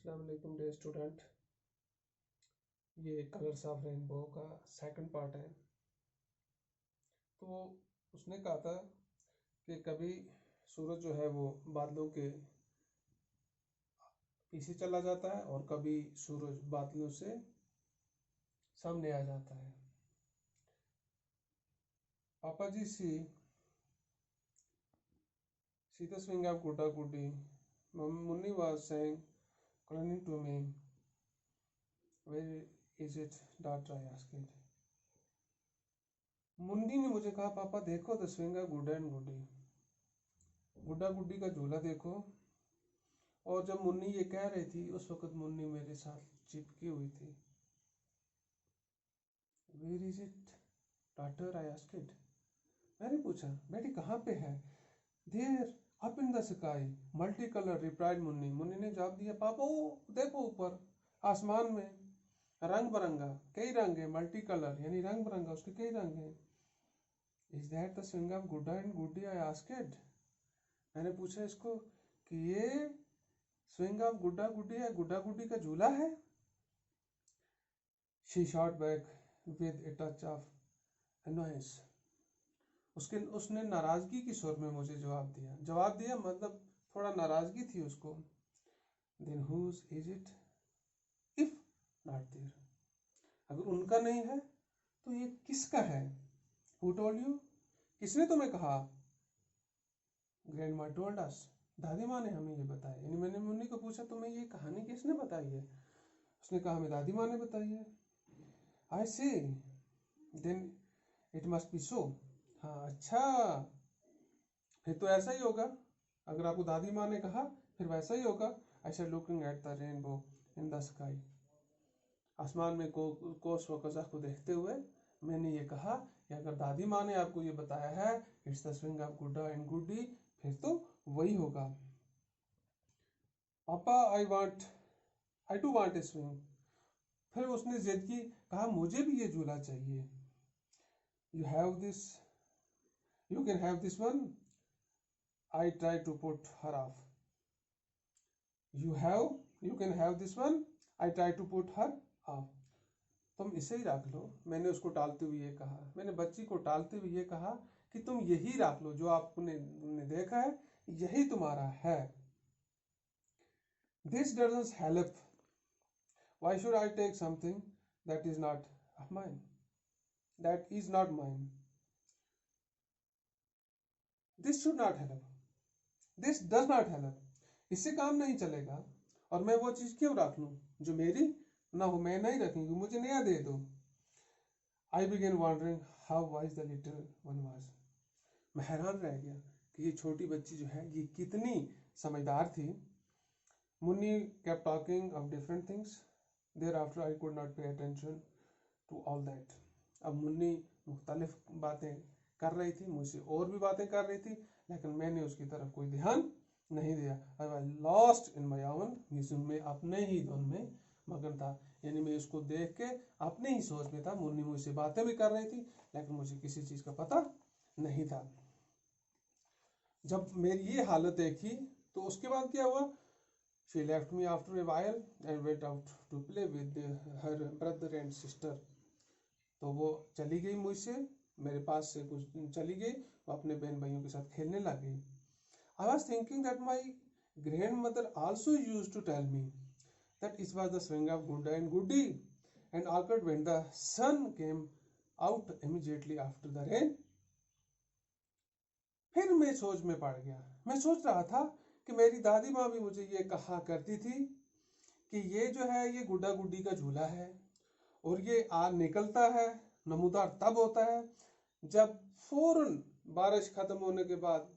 अस्सलाम वालेकुम dear student. ये कलर्स ऑफ रेनबो का सेकंड पार्ट है। तो उसने कहा था कि कभी सूरज जो है वो बादलों के पीछे चला जाता है और कभी सूरज बादलों से सामने आ जाता है। पापा जी see the swing of Gudda Guddi. Munni was saying, clinging to me. Where is it? Daughter, I asked. Munni ने मुझे कहा, पापा देखो द स्विंग ऑफ गुड्डा एंड गुड्डी, गुड्डा गुड्डी का झूला देखो। और जब मुन्नी ये कह रही थी उस वक्त मुन्नी मेरे साथ चिपकी हुई थी। Where is it daughter, I asked. मैंने पूछा, बेटी कहाँ पे है? There up in the sky multi colour, replied Munni. Munni ने जवाब दिया, पापा वो देखो ऊपर आसमान में रंग बिरंगा, कई रंग है। मल्टी कलर यानी रंग बिरंगा, उसके कई रंग हैं। Is that the swing of गुड्डा एंड गुड्डी, आई आस्क्ड। मैंने पूछा इसको कि ये स्विंग ऑफ गुड्डा गुड्डी है, गुड्डा गुड्डी का झूला है? She shot back with a touch of annoyance. उसने नाराजगी की स्वर में मुझे जवाब दिया मतलब थोड़ा नाराजगी थी उसको। Then whose is it if not there, अगर उनका नहीं है तो ये किसका है? हु टोल्ड यू, किसने तुम्हें कहा? ग्रैंडमा टोल्ड अस, दादी माँ ने हमें ये बताया। यानी मैंने मुन्नी को पूछा, तुम्हें ये कहानी किसने बताई है? उसने कहा, हमें दादी माँ ने बताई है। आई सी, देन इट मस्ट बी सो। हाँ अच्छा, फिर तो ऐसा ही होगा। अगर आपको दादी माँ ने कहा फिर वैसा ही होगा। I said looking at the rainbow in the sky, आसमान में कोस व कज़ा को देखते हुए मैंने ये कहा कि अगर दादी माँ ने आपको ये बताया है इट्स द स्विंग ऑफ गुड्डा एंड गुड्डी, फिर तो वही होगा। पापा आई टू वांट ए स्विंग। फिर उसने जिद की, कहा मुझे भी ये झूला चाहिए। You have this, you can have this one. I try to put her off. You can have this one. I try to put her off. तुम इसे ही रख लो। मैंने उसको टालते हुए ये कहा, मैंने बच्ची को टालते हुए ये कहा कि तुम यही रख लो, जो आपने देखा है यही तुम्हारा है। This doesn't help, why should I take something that is not mine, that is not mine. This should not help, this does not help. इससे काम नहीं चलेगा और मैं वो चीज क्यों रख लूं जो मेरी ना हो। मैं नहीं रखूंगी, मुझे नया दे दो। I began wondering how wise the little one was. मैं हैरान रह गया कि ये छोटी बच्ची जो है ये कितनी समझदार थी। Munni kept talking of different things. Thereafter I could not pay attention to all that. अब मुन्नी मुख्तलिफ बातें कर रही थी, मुझसे और भी बातें कर रही थी, लेकिन मैंने उसकी तरफ कोई ध्यान नहीं दिया। I was lost in my own, मैं अपने ही धुन में मगन था। यानी मैं उसको देख के अपने ही सोच में था। मुन्नी मुझसे बातें भी कर रही थी लेकिन मुझे किसी चीज का पता नहीं था। जब मेरी ये हालत देखी तो उसके बाद क्या हुआ? She left me after a while and went out to play with her brother and sister. तो वो चली गई मुझसे, मेरे पास से कुछ चली गई, वो अपने बहन भाइयों के साथ खेलने लग गई। I was thinking that my grandmother also used to tell me that it was the swing of Gudda and Guddi and occurred when the sun came out immediately after the rain. फिर मैं सोच में पड़ गया। मैं सोच रहा था कि मेरी दादी माँ भी मुझे ये कहा करती थी कि ये जो है ये गुड्डा गुड्डी का झूला है और ये निकलता है, नमूदार तब होता है जब फौरन बारिश खत्म होने के बाद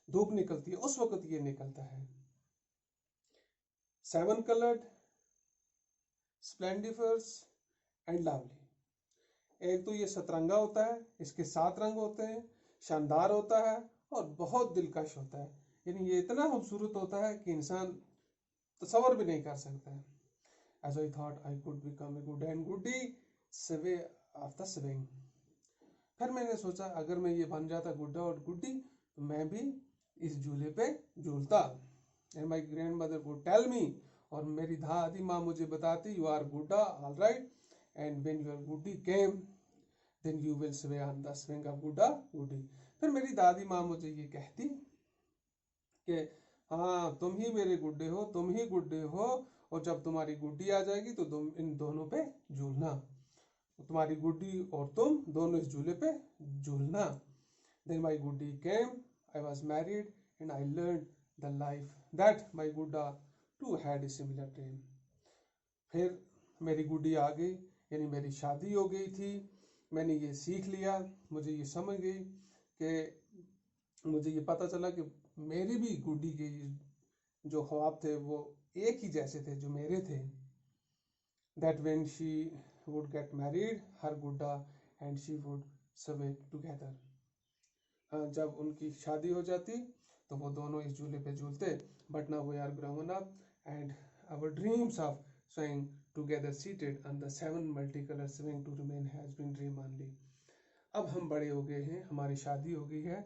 धूप निकलती है, उस वक्त ये निकलता है। 7 कलर्ड, स्प्लेंडिफरस एंड लवली। एक तो ये सतरंगा होता है, इसके 7 रंग होते हैं, शानदार होता है और बहुत दिलकश होता है। यानी ये इतना खूबसूरत होता है कि इंसान तसव्वुर भी नहीं कर सकता है। As I thought I could become a good and goody sway of the swing. फिर मैंने सोचा अगर मैं ये बन जाता गुड्डा और गुड्डी तो मैं भी इस झूले पे झूलता। And my grandmother would tell me, और मेरी दादी माँ मुझे बताती, you are gudda, all right, and when your guddi came then you will sway on the swing of gudda guddi. फिर मेरी दादी माँ मुझे ये कहती कि हाँ तुम ही मेरे गुड्डे हो, तुम ही गुड्डे हो, और जब तुम्हारी गुड्डी आ जाएगी तो तुम इन दोनों पे झूलना, तुम्हारी गुड्डी और तुम दोनों इस झूले पे झूलना। Then my Guddhi came, I was married, and I learned the life that my Gudda too had a similar dream. फिर मेरी गुड्डी आ गई, यानी मेरी शादी हो गई थी। मैंने ये सीख लिया, मुझे ये समझ गई कि मुझे ये पता चला कि मेरी भी गुड्डी के जो ख्वाब थे वो एक ही जैसे थे जो मेरे थे। That when she would get married, her Gudda and she would sway together. जब उनकी शादी हो जाती तो वो दोनों इस झूले पे झूलते। But now we are grown up and our dreams of swaying together seated on the 7 multicolor swing to remain has been dream only. अब हम बड़े हो गए हैं, हमारी शादी हो गई है,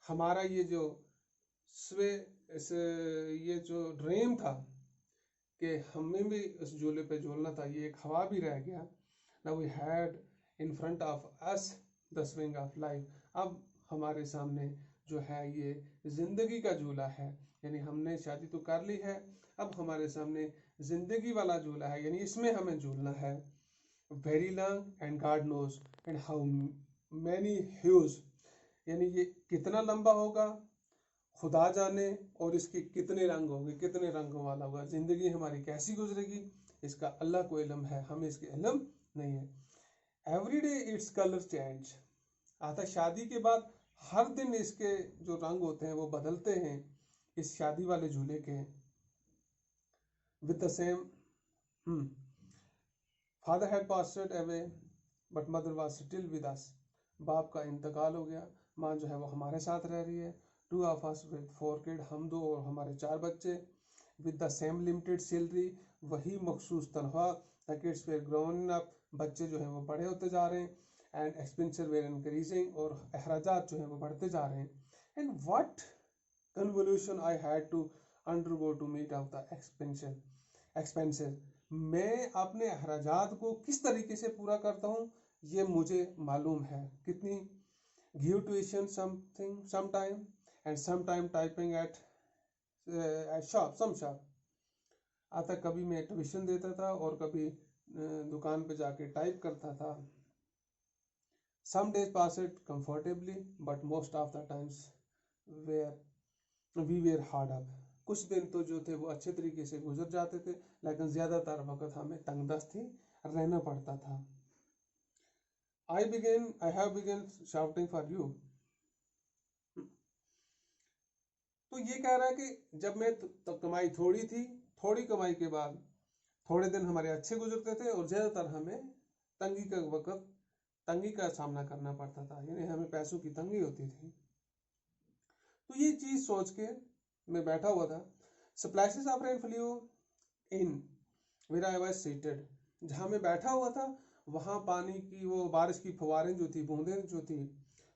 हमारा ये जो ये जो ड्रीम था कि हमें भी उस झूले पे झूलना था, ये एक ख्वाब ही रह गया। Now we had in front of us the swing of life. अब हमारे सामने जो है ये जिंदगी का झूला है, यानी हमने शादी तो कर ली है, अब हमारे सामने जिंदगी वाला झूला है, यानी इसमें हमें झूलना है। Very long and God knows and how many hues, यानी ये कितना लंबा होगा खुदा जाने, और इसके कितने रंग होंगे, कितने रंगों वाला होगा। जिंदगी हमारी कैसी गुजरेगी इसका अल्लाह को इल्म है, हमें इसके इल्म नहीं है। Every day its colour change, आता शादी के बाद हर दिन इसके जो रंग होते हैं वो बदलते हैं इस शादी वाले झूले के। With the same father had passed away but mother was still with us, बाप का इंतकाल हो गया, माँ जो है वो हमारे साथ रह रही है। 2 of us with 4 kids, हम 2 और हमारे 4 बच्चे। With the same limited salary, वही मखसूस तनख्वाह। The kids were grown up, बच्चे जो हैं वो बड़े होते जा रहे हैं। एंड एक्सपेंचर वेर इंक्रीजिंग, और अखराजात जो हैं वो बढ़ते जा रहे हैं। And what convolution I had to undergo to meet out the expenses, मैं अपने अखराजात को किस तरीके से पूरा करता हूँ ये मुझे मालूम है। कितनी give tuition something sometime and sometime typing eight shop, आता कभी मैं ट्यूशन देता था और कभी दुकान पे जाके टाइप करता था। Some days passed comfortably, but most of the times we were hard up. कुछ दिन तो जो थे वो अच्छे तरीके से गुजर जाते थे, लेकिन ज्यादातर वक्त हमें तंगदस्त ही रहना पड़ता था। I have begun shouting for you. तो ये कह रहा है कि जब मैं तो कमाई थोड़ी थी, थोड़ी कमाई के बाद थोड़े दिन हमारे अच्छे गुजरते थे और ज्यादातर हमें तंगी का सामना करना पड़ता था, यानी हमें पैसों की तंगी होती थी। तो ये चीज सोच के मैं बैठा हुआ था। Splashes of rain flew in where I was seated, जहां मैं बैठा हुआ था वहां पानी की वो बारिश की फुहारें जो थी, बूंदें जो थी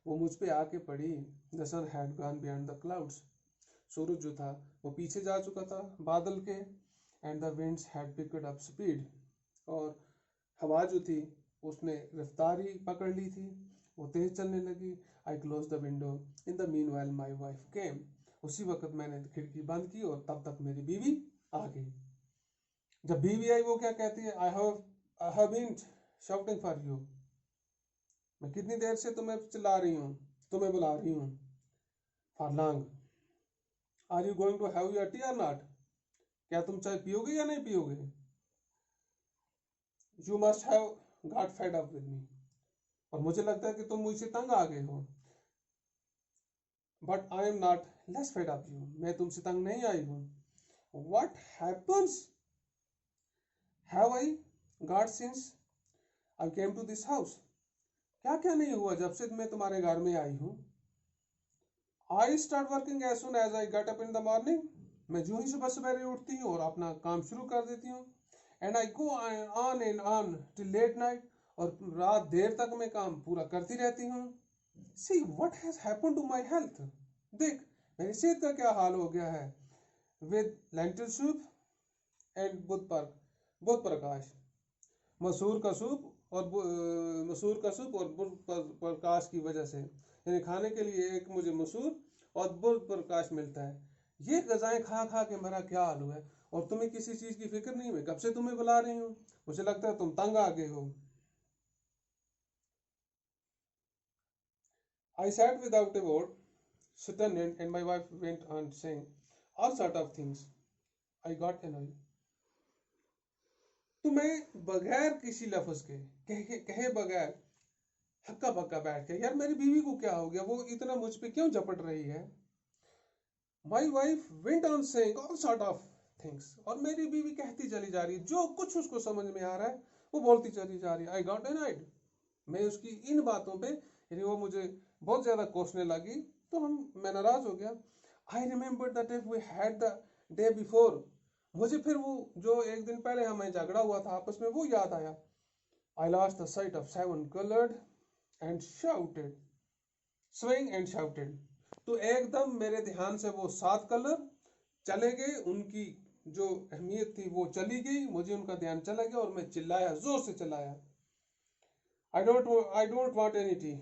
वो मुझ पे आके पड़ी। The sun had gone beyond the clouds, सूरज जो था वो पीछे जा चुका था बादल के। And the winds had picked up speed, और हवा जो थी उसने रफ्तारी पकड़ ली थी, वो तेज चलने लगी। I close the window in the meanwhile my wife came, उसी वक्त मैंने खिड़की बंद की और तब तक मेरी बीवी आ गई। जब बीवी आई वो क्या कहती है, I have been shouting for you, मैं कितनी देर से तुम्हें चिल्ला रही हूँ, तुम्हें बुला रही हूँ। For long, are you going to have your tea or not, क्या तुम चाय पियोगे या नहीं पियोगे। You must have got fed up with me, और मुझे लगता है कि तुम मुझसे तंग आ गए हो। But I am not less fed up you, मैं तुमसे तंग नहीं आई हूँ। What happens have I got since I came to this house, क्या क्या नहीं हुआ जब से मैं तुम्हारे घर में आई हूँ। I start working as soon as I get up in the morning, मैं जो ही सुबह सवेरे उठती हूँ और अपना काम शुरू कर देती हूँ। And I go on and on till late night, और रात देर तक मैं काम पूरा करती रहती हूँ। See what has happened to my health, देख मेरी सेहत का क्या हाल हो गया है। With lentil soup and Budh Prakash. मसूर का सूप और बुध प्रकाश की वजह से, यानी खाने के लिए एक मुझे मसूर और बुध प्रकाश मिलता है। ये गजाएं खा खा के मेरा क्या हाल हुआ है, और तुम्हें किसी चीज की फिक्र नहीं है। कब से तुम्हें बुला रही हूँ, मुझे लगता है तुम तंग आ गए हो। I sat without a word, stunned, and my wife went on saying all sort of things. I got annoyed. तो मैं बगैर किसी लफ्ज के कहे बगैर हक्का बक्का बैठ के, यार मेरी बीवी को क्या हो गया, वो इतना मुझ पे क्यों झपट रही है। My wife went on saying all sort of things, और मेरी बीवी कहती चली जा रही है, जो कुछ उसको समझ में आ रहा है वो बोलती चली जा रही है। आई गॉट एनॉयड, मैं उसकी इन बातों पे, यानी वो मुझे बहुत ज्यादा कोसने लगी, तो मैं नाराज हो गया। I remember that if we had the day before, मुझे फिर वो जो एक दिन पहले हमें झगड़ा हुआ था आपस में वो याद आया। I lost the site of 7 colored and shouted, swing and shouted. तो एकदम मेरे ध्यान से वो 7 कलर चले गए, उनकी जो अहमियत थी वो चली गई, मुझे उनका ध्यान चला गया और मैं चिल्लाया, जोर से चिल्लाया। I don't want any tea,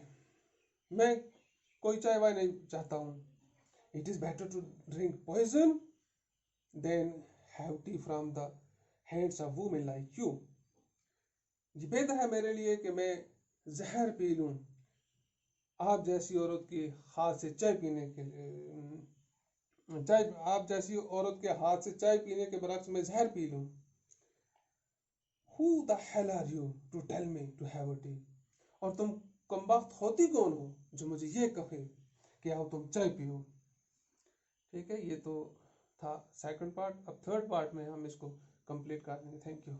मैं कोई चाय वाय नहीं चाहता हूँ। It is better to drink poison than have tea from the hands of women like you. ये बेहतर है मेरे लिए कि मैं जहर पी लूं आप जैसी औरत के हाथ से चाय पीने के लिए, चाय आप जैसी औरत के हाथ से चाय पीने के बरक्स में जहर पी लूं। Who the hell are you to tell me to have a tea? और तुम कमबख्त होती कौन हो जो मुझे ये कहे कि आओ तुम चाय पियो। ठीक है, ये तो था सेकंड पार्ट। अब थर्ड पार्ट में हम इसको कंप्लीट कर देंगे। Thank you.